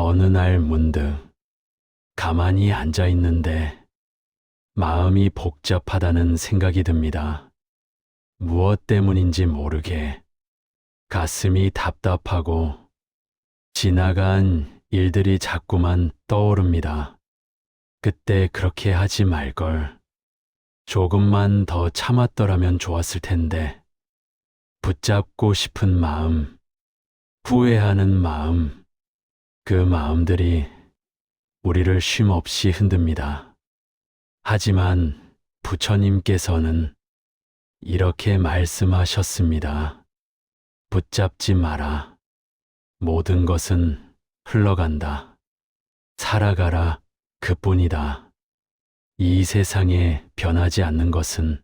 어느 날 문득 가만히 앉아 있는데 마음이 복잡하다는 생각이 듭니다. 무엇 때문인지 모르게 가슴이 답답하고 지나간 일들이 자꾸만 떠오릅니다. 그때 그렇게 하지 말걸. 조금만 더 참았더라면 좋았을 텐데. 붙잡고 싶은 마음, 후회하는 마음, 그 마음들이 우리를 쉼없이 흔듭니다. 하지만 부처님께서는 이렇게 말씀하셨습니다. 붙잡지 마라. 모든 것은 흘러간다. 살아가라. 그뿐이다. 이 세상에 변하지 않는 것은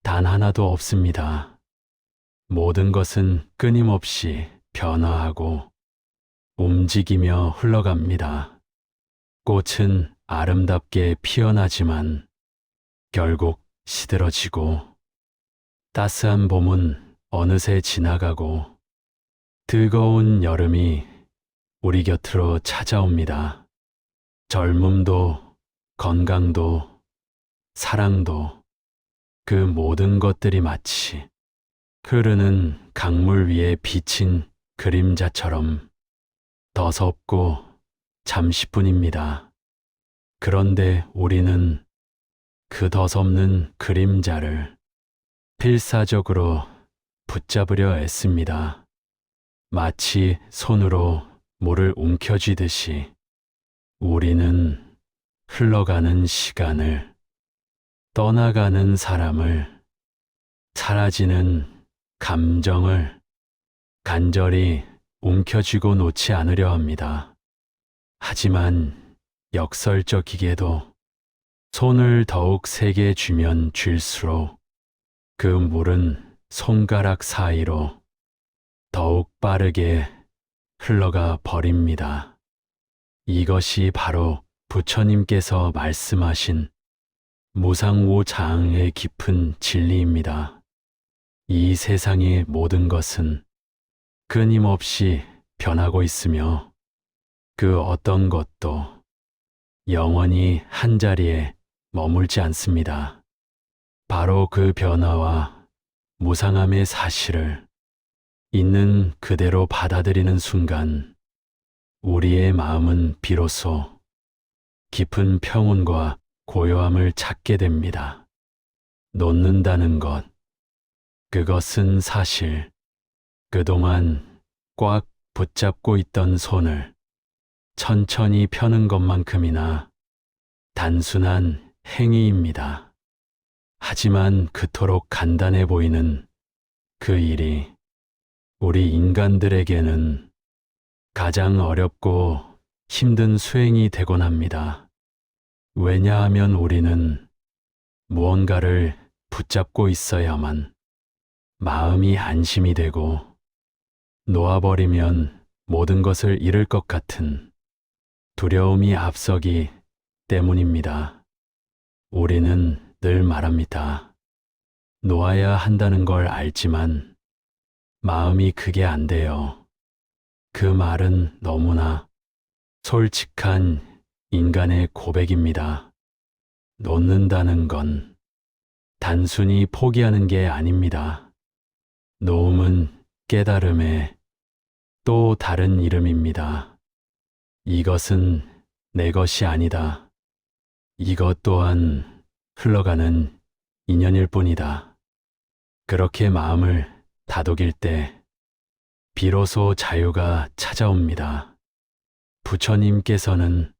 단 하나도 없습니다. 모든 것은 끊임없이 변화하고 움직이며 흘러갑니다. 꽃은 아름답게 피어나지만 결국 시들어지고, 따스한 봄은 어느새 지나가고 뜨거운 여름이 우리 곁으로 찾아옵니다. 젊음도 건강도 사랑도 그 모든 것들이 마치 흐르는 강물 위에 비친 그림자처럼 더섭고 잠시뿐입니다. 그런데 우리는 그 더섭는 그림자를 필사적으로 붙잡으려 애씁니다. 마치 손으로 물을 움켜쥐듯이 우리는 흘러가는 시간을, 떠나가는 사람을, 사라지는 감정을 간절히 움켜쥐고 놓지 않으려 합니다. 하지만 역설적이게도 손을 더욱 세게 쥐면 쥘수록 그 물은 손가락 사이로 더욱 빠르게 흘러가 버립니다. 이것이 바로 부처님께서 말씀하신 무상무장의 깊은 진리입니다. 이 세상의 모든 것은 끊임없이 변하고 있으며 그 어떤 것도 영원히 한자리에 머물지 않습니다. 바로 그 변화와 무상함의 사실을 있는 그대로 받아들이는 순간 우리의 마음은 비로소 깊은 평온과 고요함을 찾게 됩니다. 놓는다는 것, 그것은 사실 그동안 꽉 붙잡고 있던 손을 천천히 펴는 것만큼이나 단순한 행위입니다. 하지만 그토록 간단해 보이는 그 일이 우리 인간들에게는 가장 어렵고 힘든 수행이 되곤 합니다. 왜냐하면 우리는 무언가를 붙잡고 있어야만 마음이 안심이 되고, 놓아버리면 모든 것을 잃을 것 같은 두려움이 앞서기 때문입니다. 우리는 늘 말합니다. 놓아야 한다는 걸 알지만 마음이 그게 안 돼요. 그 말은 너무나 솔직한 인간의 고백입니다. 놓는다는 건 단순히 포기하는 게 아닙니다. 놓음은 깨달음의 또 다른 이름입니다. 이것은 내 것이 아니다. 이것 또한 흘러가는 인연일 뿐이다. 그렇게 마음을 다독일 때 비로소 자유가 찾아옵니다. 부처님께서는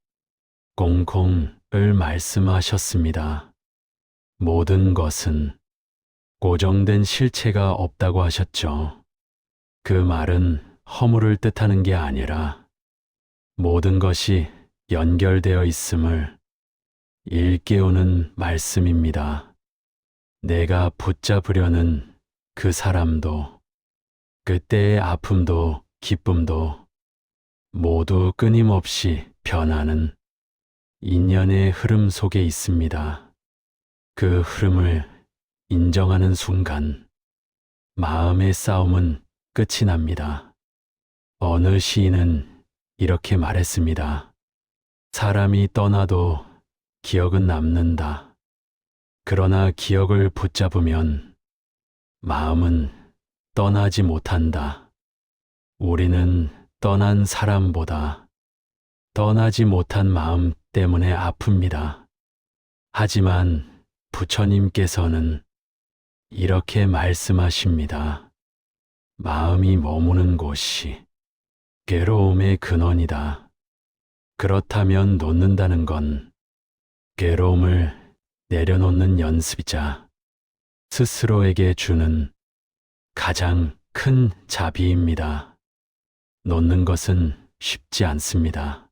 공공을 말씀하셨습니다. 모든 것은 고정된 실체가 없다고 하셨죠. 그 말은 허물을 뜻하는 게 아니라 모든 것이 연결되어 있음을 일깨우는 말씀입니다. 내가 붙잡으려는 그 사람도, 그때의 아픔도 기쁨도 모두 끊임없이 변하는 인연의 흐름 속에 있습니다. 그 흐름을 인정하는 순간 마음의 싸움은 끝이 납니다. 어느 시인은 이렇게 말했습니다. 사람이 떠나도 기억은 남는다. 그러나 기억을 붙잡으면 마음은 떠나지 못한다. 우리는 떠난 사람보다 떠나지 못한 마음 때문에 아픕니다. 하지만 부처님께서는 이렇게 말씀하십니다. 마음이 머무는 곳이 괴로움의 근원이다. 그렇다면 놓는다는 건 괴로움을 내려놓는 연습이자 스스로에게 주는 가장 큰 자비입니다. 놓는 것은 쉽지 않습니다.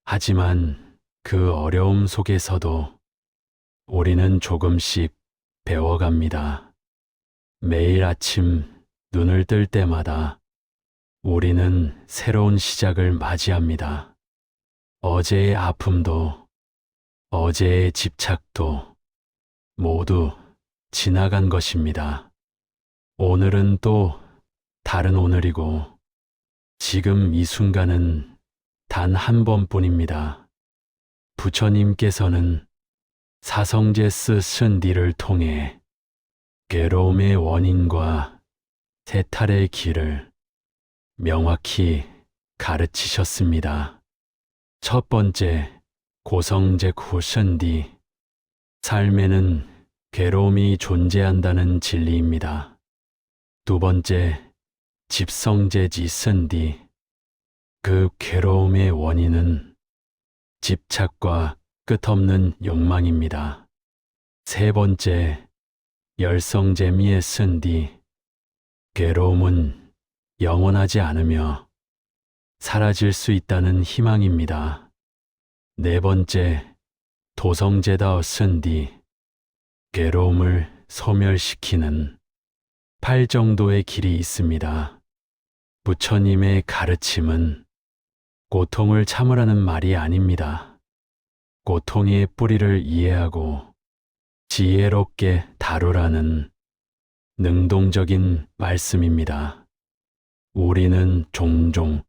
하지만 그 어려움 속에서도 우리는 조금씩 배워갑니다. 매일 아침 눈을 뜰 때마다 우리는 새로운 시작을 맞이합니다. 어제의 아픔도 어제의 집착도 모두 지나간 것입니다. 오늘은 또 다른 오늘이고 지금 이 순간은 단 한 번뿐입니다. 부처님께서는 사성제 쓰신 니를 통해 괴로움의 원인과 해탈의 길을 명확히 가르치셨습니다. 첫 번째, 고성제 쿠션디, 삶에는 괴로움이 존재한다는 진리입니다. 두 번째, 집성제지 쓴디, 그 괴로움의 원인은 집착과 끝없는 욕망입니다. 세 번째, 열성제미에 쓴디, 괴로움은 영원하지 않으며 사라질 수 있다는 희망입니다. 네 번째, 도성제다 쓴디, 괴로움을 소멸시키는 8정도의 길이 있습니다. 부처님의 가르침은 고통을 참으라는 말이 아닙니다. 고통의 뿌리를 이해하고 지혜롭게 다루라는 능동적인 말씀입니다. 우리는 종종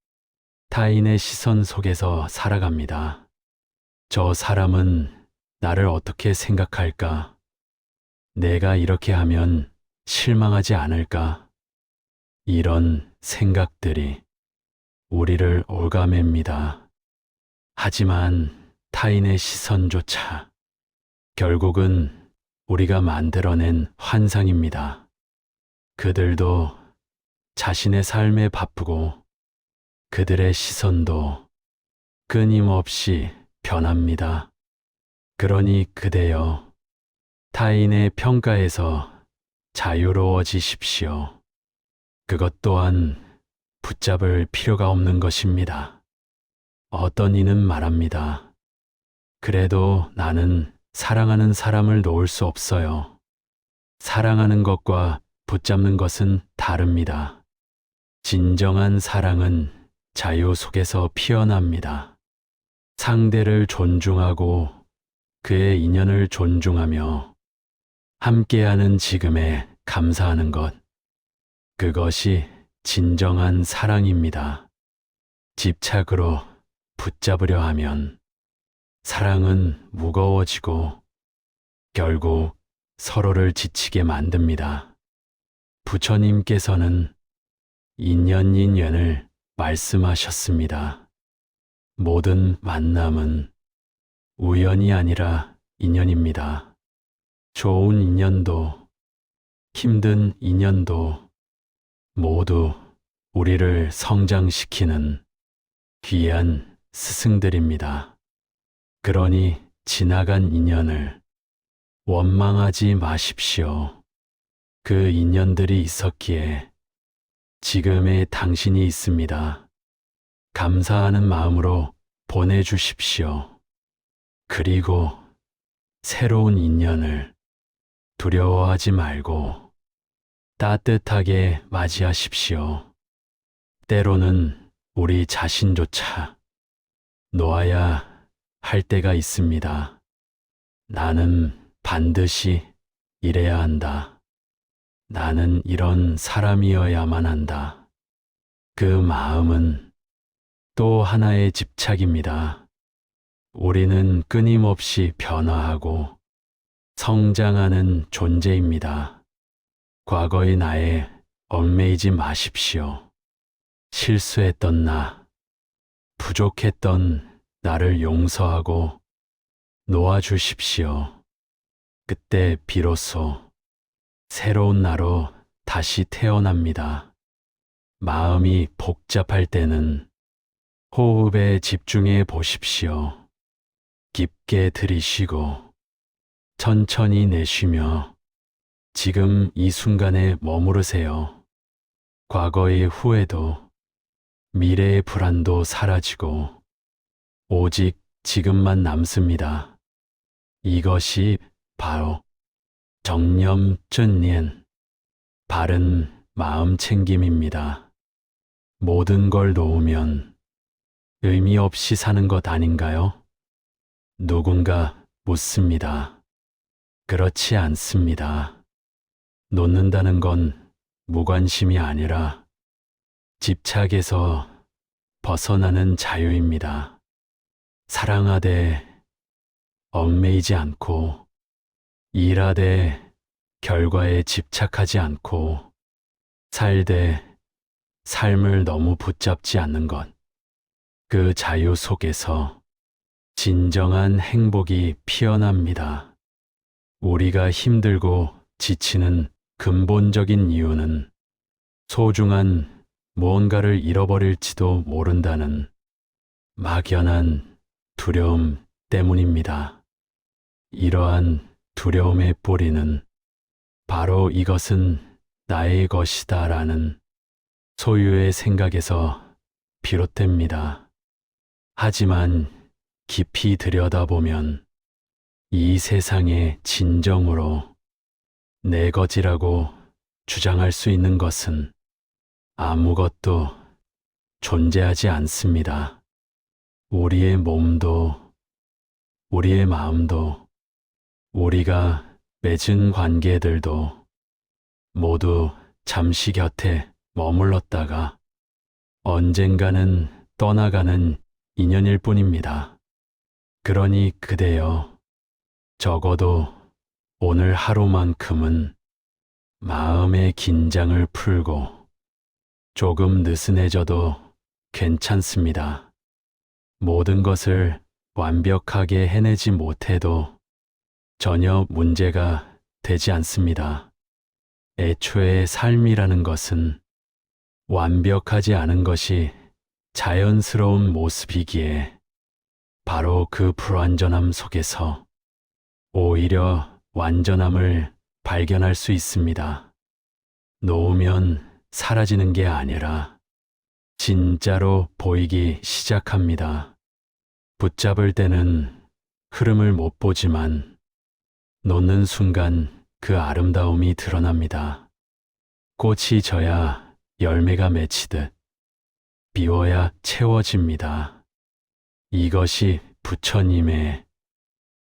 타인의 시선 속에서 살아갑니다. 저 사람은 나를 어떻게 생각할까? 내가 이렇게 하면 실망하지 않을까? 이런 생각들이 우리를 올가맵니다. 하지만 타인의 시선조차 결국은 우리가 만들어낸 환상입니다. 그들도 자신의 삶에 바쁘고 그들의 시선도 끊임없이 변합니다. 그러니 그대여 타인의 평가에서 자유로워지십시오. 그것 또한 붙잡을 필요가 없는 것입니다. 어떤 이는 말합니다. 그래도 나는 사랑하는 사람을 놓을 수 없어요. 사랑하는 것과 붙잡는 것은 다릅니다. 진정한 사랑은 자유 속에서 피어납니다. 상대를 존중하고 그의 인연을 존중하며 함께하는 지금에 감사하는 것. 그것이 진정한 사랑입니다. 집착으로 붙잡으려 하면 사랑은 무거워지고 결국 서로를 지치게 만듭니다. 부처님께서는 인연인연을 말씀하셨습니다. 모든 만남은 우연이 아니라 인연입니다. 좋은 인연도 힘든 인연도 모두 우리를 성장시키는 귀한 스승들입니다. 그러니 지나간 인연을 원망하지 마십시오. 그 인연들이 있었기에 지금의 당신이 있습니다. 감사하는 마음으로 보내주십시오. 그리고 새로운 인연을 두려워하지 말고 따뜻하게 맞이하십시오. 때로는 우리 자신조차 놓아야 할 때가 있습니다. 나는 반드시 이래야 한다. 나는 이런 사람이어야만 한다. 그 마음은 또 하나의 집착입니다. 우리는 끊임없이 변화하고 성장하는 존재입니다. 과거의 나에 얽매이지 마십시오. 실수했던 나, 부족했던 나를 용서하고 놓아주십시오. 그때 비로소 새로운 나로 다시 태어납니다. 마음이 복잡할 때는 호흡에 집중해 보십시오. 깊게 들이쉬고 천천히 내쉬며 지금 이 순간에 머무르세요. 과거의 후회도 미래의 불안도 사라지고 오직 지금만 남습니다. 이것이 바로 정념 쩐니엔 바른 마음 챙김입니다. 모든 걸 놓으면 의미 없이 사는 것 아닌가요? 누군가 묻습니다. 그렇지 않습니다. 놓는다는 건 무관심이 아니라 집착에서 벗어나는 자유입니다. 사랑하되 얽매이지 않고 일하되 결과에 집착하지 않고 살되 삶을 너무 붙잡지 않는 것. 그 자유 속에서 진정한 행복이 피어납니다. 우리가 힘들고 지치는 근본적인 이유는 소중한 무언가를 잃어버릴지도 모른다는 막연한 두려움 때문입니다. 이러한 두려움의 뿌리는 바로 이것은 나의 것이다 라는 소유의 생각에서 비롯됩니다. 하지만 깊이 들여다보면 이 세상에 진정으로 내 것이라고 주장할 수 있는 것은 아무것도 존재하지 않습니다. 우리의 몸도, 우리의 마음도, 우리가 맺은 관계들도 모두 잠시 곁에 머물렀다가 언젠가는 떠나가는 인연일 뿐입니다. 그러니 그대여, 적어도 오늘 하루만큼은 마음의 긴장을 풀고 조금 느슨해져도 괜찮습니다. 모든 것을 완벽하게 해내지 못해도 전혀 문제가 되지 않습니다. 애초에 삶이라는 것은 완벽하지 않은 것이 자연스러운 모습이기에 바로 그 불완전함 속에서 오히려 완전함을 발견할 수 있습니다. 놓으면 사라지는 게 아니라 진짜로 보이기 시작합니다. 붙잡을 때는 흐름을 못 보지만 놓는 순간 그 아름다움이 드러납니다. 꽃이 져야 열매가 맺히듯 비워야 채워집니다. 이것이 부처님의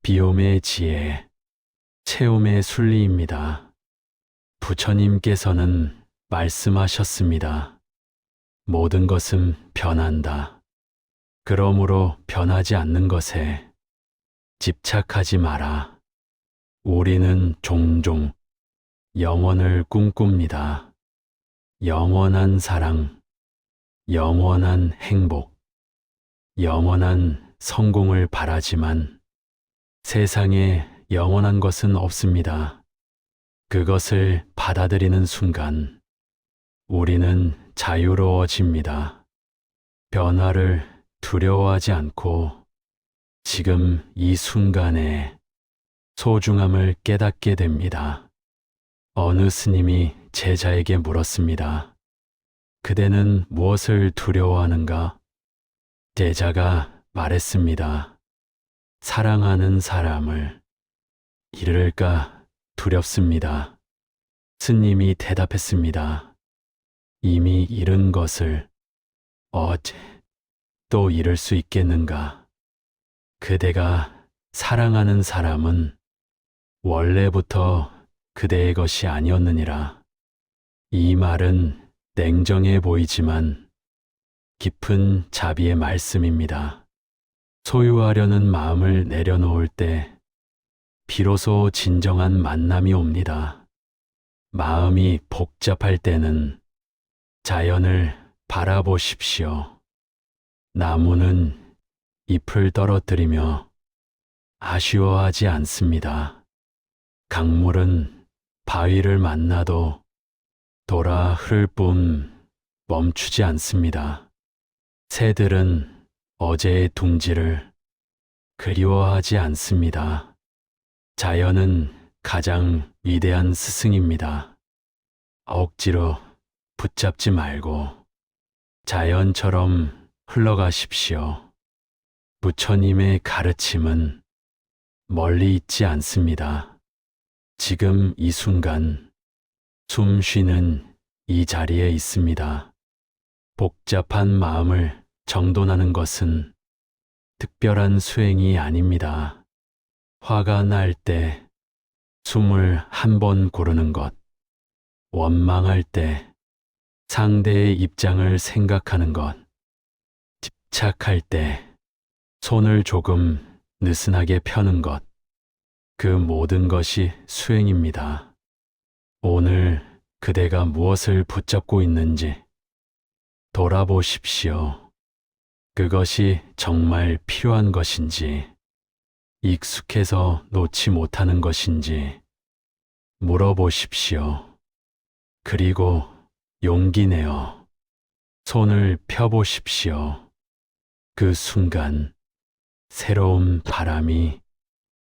비움의 지혜, 채움의 순리입니다. 부처님께서는 말씀하셨습니다. 모든 것은 변한다. 그러므로 변하지 않는 것에 집착하지 마라. 우리는 종종 영원을 꿈꿉니다. 영원한 사랑, 영원한 행복, 영원한 성공을 바라지만 세상에 영원한 것은 없습니다. 그것을 받아들이는 순간 우리는 자유로워집니다. 변화를 두려워하지 않고 지금 이 순간에 소중함을 깨닫게 됩니다. 어느 스님이 제자에게 물었습니다. 그대는 무엇을 두려워하는가? 제자가 말했습니다. 사랑하는 사람을 잃을까 두렵습니다. 스님이 대답했습니다. 이미 잃은 것을 어째 또 잃을 수 있겠는가? 그대가 사랑하는 사람은 원래부터 그대의 것이 아니었느니라. 이 말은 냉정해 보이지만 깊은 자비의 말씀입니다. 소유하려는 마음을 내려놓을 때 비로소 진정한 만남이 옵니다. 마음이 복잡할 때는 자연을 바라보십시오. 나무는 잎을 떨어뜨리며 아쉬워하지 않습니다. 강물은 바위를 만나도 돌아 흐를 뿐 멈추지 않습니다. 새들은 어제의 둥지를 그리워하지 않습니다. 자연은 가장 위대한 스승입니다. 억지로 붙잡지 말고 자연처럼 흘러가십시오. 부처님의 가르침은 멀리 있지 않습니다. 지금 이 순간 숨 쉬는 이 자리에 있습니다. 복잡한 마음을 정돈하는 것은 특별한 수행이 아닙니다. 화가 날 때 숨을 한 번 고르는 것, 원망할 때 상대의 입장을 생각하는 것, 집착할 때 손을 조금 느슨하게 펴는 것, 그 모든 것이 수행입니다. 오늘 그대가 무엇을 붙잡고 있는지 돌아보십시오. 그것이 정말 필요한 것인지, 익숙해서 놓지 못하는 것인지 물어보십시오. 그리고 용기 내어 손을 펴보십시오. 그 순간 새로운 바람이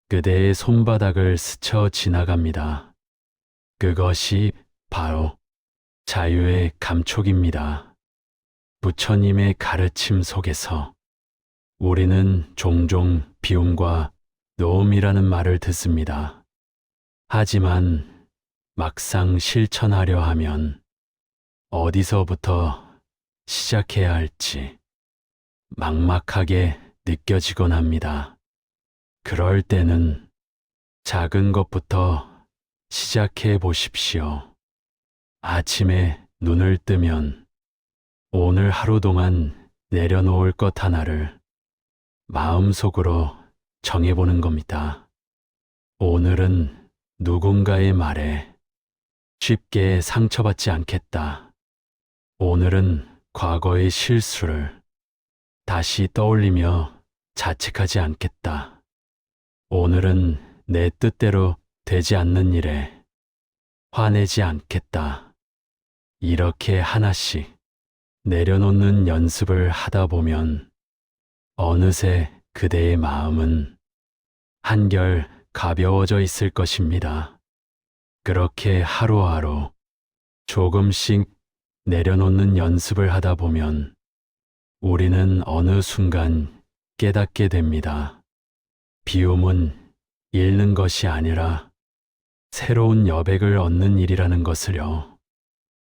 그대의 손바닥을 스쳐 지나갑니다. 그것이 바로 자유의 감촉입니다. 부처님의 가르침 속에서 우리는 종종 비움과 노음이라는 말을 듣습니다. 하지만 막상 실천하려 하면 어디서부터 시작해야 할지 막막하게 느껴지곤 합니다. 그럴 때는 작은 것부터 시작해 보십시오. 아침에 눈을 뜨면 오늘 하루 동안 내려놓을 것 하나를 마음속으로 정해보는 겁니다. 오늘은 누군가의 말에 쉽게 상처받지 않겠다. 오늘은 과거의 실수를 다시 떠올리며 자책하지 않겠다. 오늘은 내 뜻대로 되지 않는 일에 화내지 않겠다. 이렇게 하나씩 내려놓는 연습을 하다 보면 어느새 그대의 마음은 한결 가벼워져 있을 것입니다. 그렇게 하루하루 조금씩 내려놓는 연습을 하다 보면 우리는 어느 순간 깨닫게 됩니다. 비움은 잃는 것이 아니라 새로운 여백을 얻는 일이라는 것을요.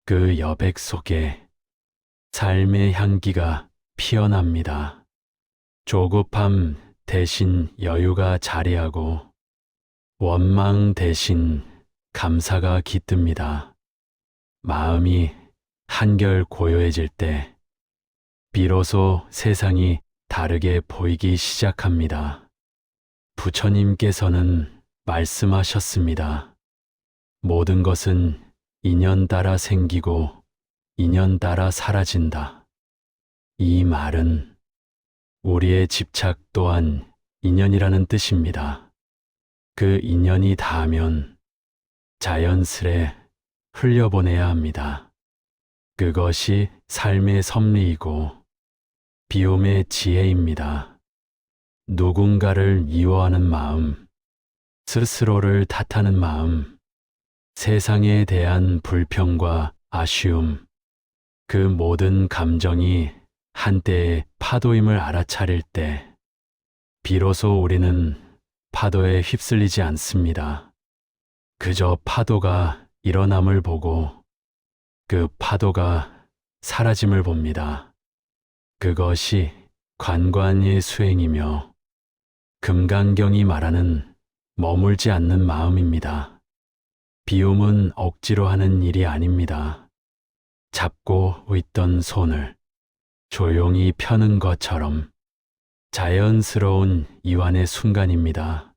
그 여백 속에 삶의 향기가 피어납니다. 조급함 대신 여유가 자리하고 원망 대신 감사가 깃듭니다. 마음이 한결 고요해질 때 비로소 세상이 다르게 보이기 시작합니다. 부처님께서는 말씀하셨습니다. 모든 것은 인연 따라 생기고 인연 따라 사라진다. 이 말은 우리의 집착 또한 인연이라는 뜻입니다. 그 인연이 닿으면 자연스레 흘려보내야 합니다. 그것이 삶의 섭리이고 비움의 지혜입니다. 누군가를 미워하는 마음, 스스로를 탓하는 마음, 세상에 대한 불평과 아쉬움, 그 모든 감정이 한때의 파도임을 알아차릴 때 비로소 우리는 파도에 휩쓸리지 않습니다. 그저 파도가 일어남을 보고 그 파도가 사라짐을 봅니다. 그것이 관관의 수행이며 금강경이 말하는 머물지 않는 마음입니다. 비움은 억지로 하는 일이 아닙니다. 잡고 있던 손을 조용히 펴는 것처럼 자연스러운 이완의 순간입니다.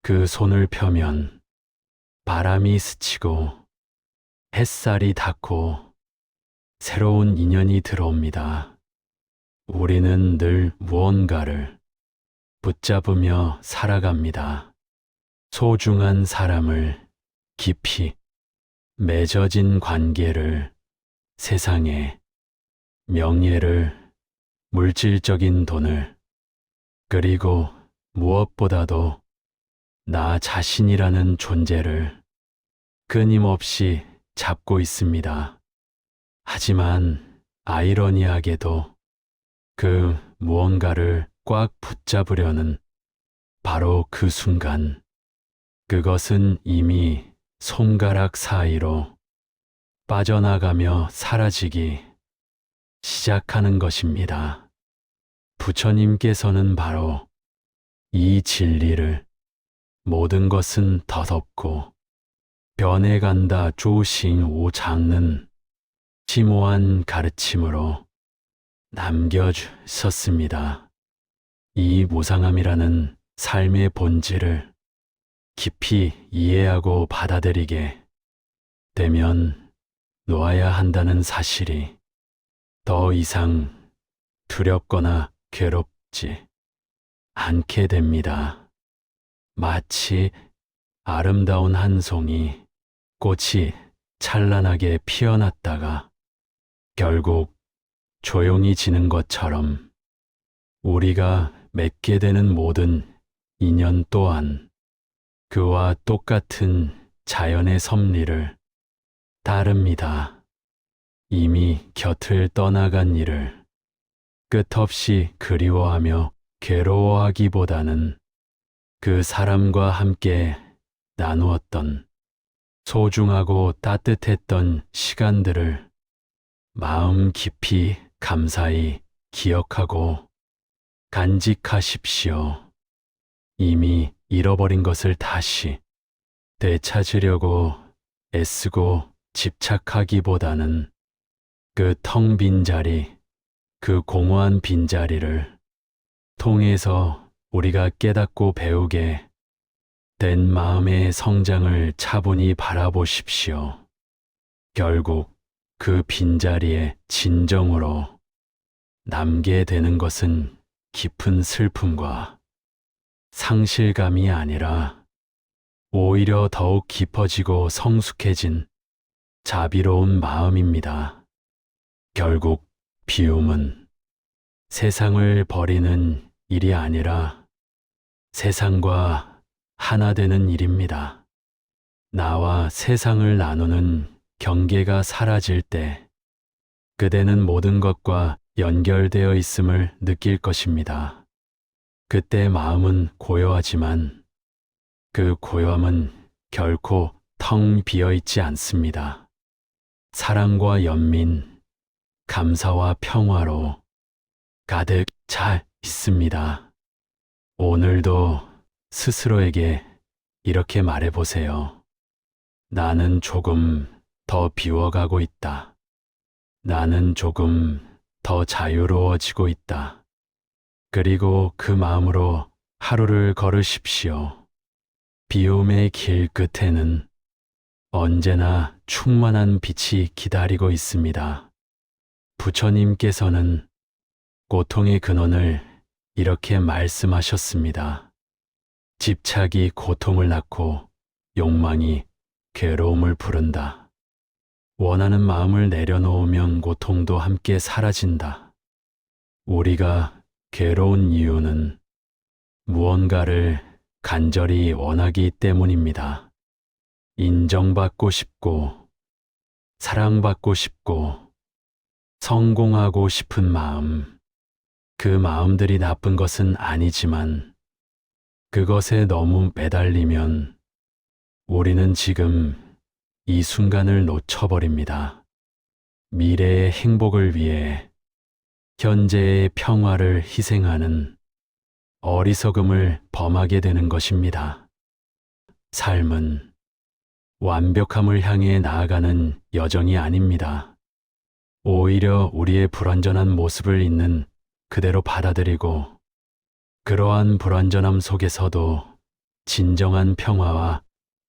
그 손을 펴면 바람이 스치고 햇살이 닿고 새로운 인연이 들어옵니다. 우리는 늘 무언가를 붙잡으며 살아갑니다. 소중한 사람을, 깊이 맺어진 관계를, 세상에 명예를, 물질적인 돈을, 그리고 무엇보다도 나 자신이라는 존재를 끊임없이 잡고 있습니다. 하지만 아이러니하게도 그 무언가를 꽉 붙잡으려는 바로 그 순간, 그것은 이미 손가락 사이로 빠져나가며 사라지기 시작하는 것입니다. 부처님께서는 바로 이 진리를 모든 것은 덧없고 변해간다 조싱 오장는 심오한 가르침으로 남겨주셨습니다. 이 무상함이라는 삶의 본질을 깊이 이해하고 받아들이게 되면 놓아야 한다는 사실이 더 이상 두렵거나 괴롭지 않게 됩니다. 마치 아름다운 한 송이 꽃이 찬란하게 피어났다가 결국 조용히 지는 것처럼 우리가 맺게 되는 모든 인연 또한 그와 똑같은 자연의 섭리를 따릅니다. 이미 곁을 떠나간 이를 끝없이 그리워하며 괴로워하기보다는 그 사람과 함께 나누었던 소중하고 따뜻했던 시간들을 마음 깊이 감사히 기억하고 간직하십시오. 이미 잃어버린 것을 다시 되찾으려고 애쓰고 집착하기보다는 그 텅 빈 자리, 그 공허한 빈자리를 통해서 우리가 깨닫고 배우게 된 마음의 성장을 차분히 바라보십시오. 결국 그 빈자리에 진정으로 남게 되는 것은 깊은 슬픔과 상실감이 아니라 오히려 더욱 깊어지고 성숙해진 자비로운 마음입니다. 결국 비움은 세상을 버리는 일이 아니라 세상과 하나 되는 일입니다. 나와 세상을 나누는 경계가 사라질 때 그대는 모든 것과 연결되어 있음을 느낄 것입니다. 그때 마음은 고요하지만 그 고요함은 결코 텅 비어 있지 않습니다. 사랑과 연민, 감사와 평화로 가득 차 있습니다. 오늘도 스스로에게 이렇게 말해보세요. 나는 조금 더 비워가고 있다. 나는 조금 더 자유로워지고 있다. 그리고 그 마음으로 하루를 걸으십시오. 비움의 길 끝에는 언제나 충만한 빛이 기다리고 있습니다. 부처님께서는 고통의 근원을 이렇게 말씀하셨습니다. 집착이 고통을 낳고 욕망이 괴로움을 부른다. 원하는 마음을 내려놓으면 고통도 함께 사라진다. 우리가 괴로운 이유는 무언가를 간절히 원하기 때문입니다. 인정받고 싶고, 사랑받고 싶고, 성공하고 싶은 마음, 그 마음들이 나쁜 것은 아니지만 그것에 너무 매달리면 우리는 지금 이 순간을 놓쳐버립니다. 미래의 행복을 위해 현재의 평화를 희생하는 어리석음을 범하게 되는 것입니다. 삶은 완벽함을 향해 나아가는 여정이 아닙니다. 오히려 우리의 불완전한 모습을 있는 그대로 받아들이고 그러한 불완전함 속에서도 진정한 평화와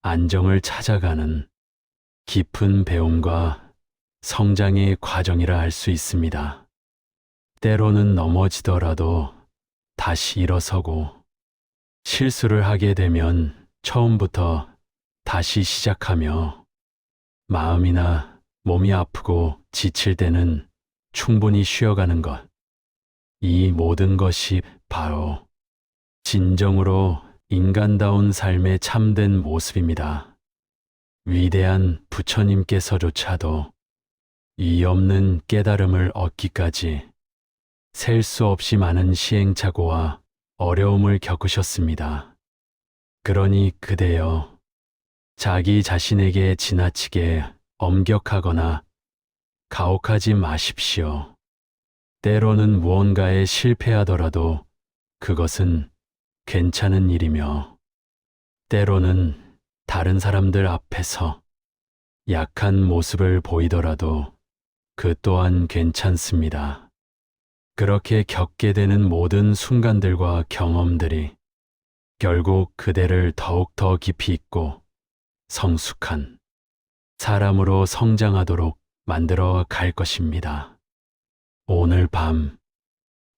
안정을 찾아가는 깊은 배움과 성장의 과정이라 할 수 있습니다. 때로는 넘어지더라도 다시 일어서고 실수를 하게 되면 처음부터 다시 시작하며 마음이나 몸이 아프고 지칠 때는 충분히 쉬어가는 것. 이 모든 것이 바로 진정으로 인간다운 삶의 참된 모습입니다. 위대한 부처님께서조차도 이 없는 깨달음을 얻기까지 셀 수 없이 많은 시행착오와 어려움을 겪으셨습니다. 그러니 그대여 자기 자신에게 지나치게 엄격하거나 가혹하지 마십시오. 때로는 무언가에 실패하더라도 그것은 괜찮은 일이며 때로는 다른 사람들 앞에서 약한 모습을 보이더라도 그 또한 괜찮습니다. 그렇게 겪게 되는 모든 순간들과 경험들이 결국 그대를 더욱더 깊이 있고 성숙한 사람으로 성장하도록 만들어 갈 것입니다. 오늘 밤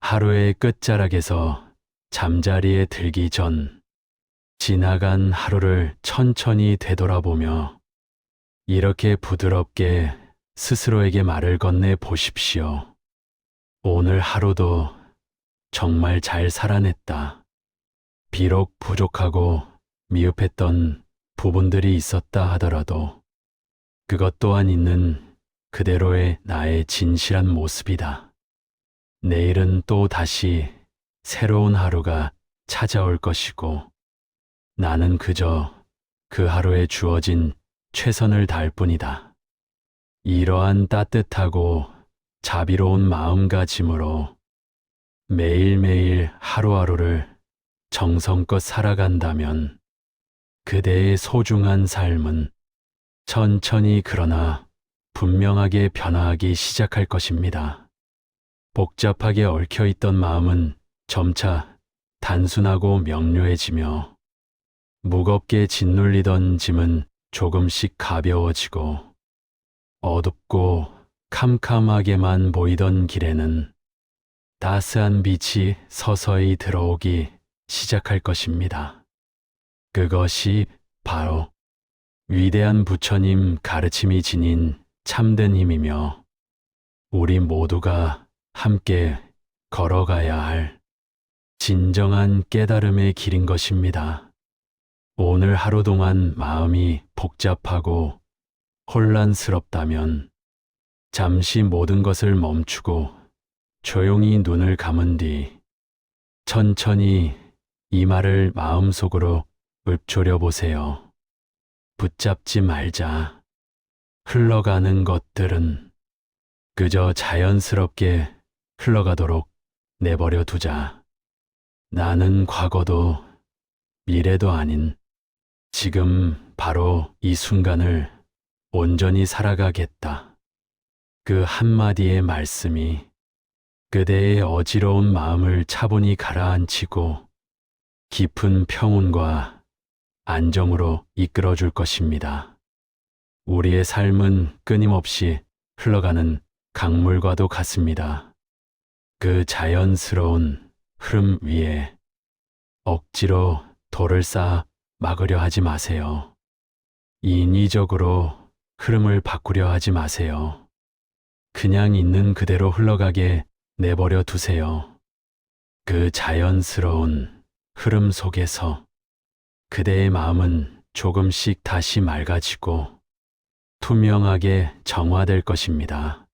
하루의 끝자락에서 잠자리에 들기 전 지나간 하루를 천천히 되돌아보며 이렇게 부드럽게 스스로에게 말을 건네 보십시오. 오늘 하루도 정말 잘 살아냈다. 비록 부족하고 미흡했던 부분들이 있었다 하더라도 그것 또한 있는 그대로의 나의 진실한 모습이다. 내일은 또 다시 새로운 하루가 찾아올 것이고 나는 그저 그 하루에 주어진 최선을 다할 뿐이다. 이러한 따뜻하고 자비로운 마음가짐으로 매일매일 하루하루를 정성껏 살아간다면 그대의 소중한 삶은 천천히 그러나 분명하게 변화하기 시작할 것입니다. 복잡하게 얽혀있던 마음은 점차 단순하고 명료해지며 무겁게 짓눌리던 짐은 조금씩 가벼워지고 어둡고 캄캄하게만 보이던 길에는 따스한 빛이 서서히 들어오기 시작할 것입니다. 그것이 바로 위대한 부처님 가르침이 지닌 참된 힘이며 우리 모두가 함께 걸어가야 할 진정한 깨달음의 길인 것입니다. 오늘 하루 동안 마음이 복잡하고 혼란스럽다면 잠시 모든 것을 멈추고 조용히 눈을 감은 뒤 천천히 이 말을 마음속으로 읊조려 보세요. 붙잡지 말자. 흘러가는 것들은 그저 자연스럽게 흘러가도록 내버려 두자. 나는 과거도 미래도 아닌 지금 바로 이 순간을 온전히 살아가겠다. 그 한마디의 말씀이 그대의 어지러운 마음을 차분히 가라앉히고 깊은 평온과 안정으로 이끌어 줄 것입니다. 우리의 삶은 끊임없이 흘러가는 강물과도 같습니다. 그 자연스러운 흐름 위에 억지로 돌을 쌓아 막으려 하지 마세요. 인위적으로 흐름을 바꾸려 하지 마세요. 그냥 있는 그대로 흘러가게 내버려 두세요. 그 자연스러운 흐름 속에서 그대의 마음은 조금씩 다시 맑아지고 투명하게 정화될 것입니다.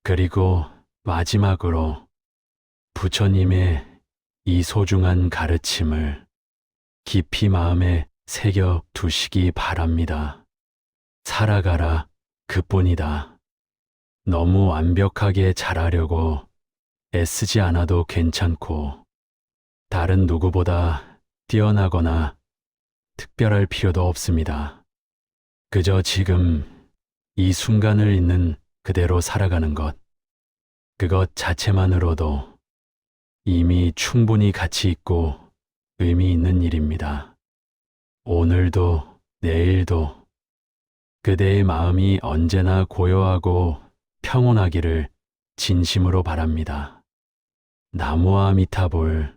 그리고 마지막으로 부처님의 이 소중한 가르침을 깊이 마음에 새겨 두시기 바랍니다. 살아가라 그뿐이다. 너무 완벽하게 잘하려고 애쓰지 않아도 괜찮고 다른 누구보다 뛰어나거나 특별할 필요도 없습니다. 그저 지금 이 순간을 있는 그대로 살아가는 것, 그것 자체만으로도 이미 충분히 가치 있고 의미 있는 일입니다. 오늘도 내일도 그대의 마음이 언제나 고요하고 평온하기를 진심으로 바랍니다. 나무아 미타볼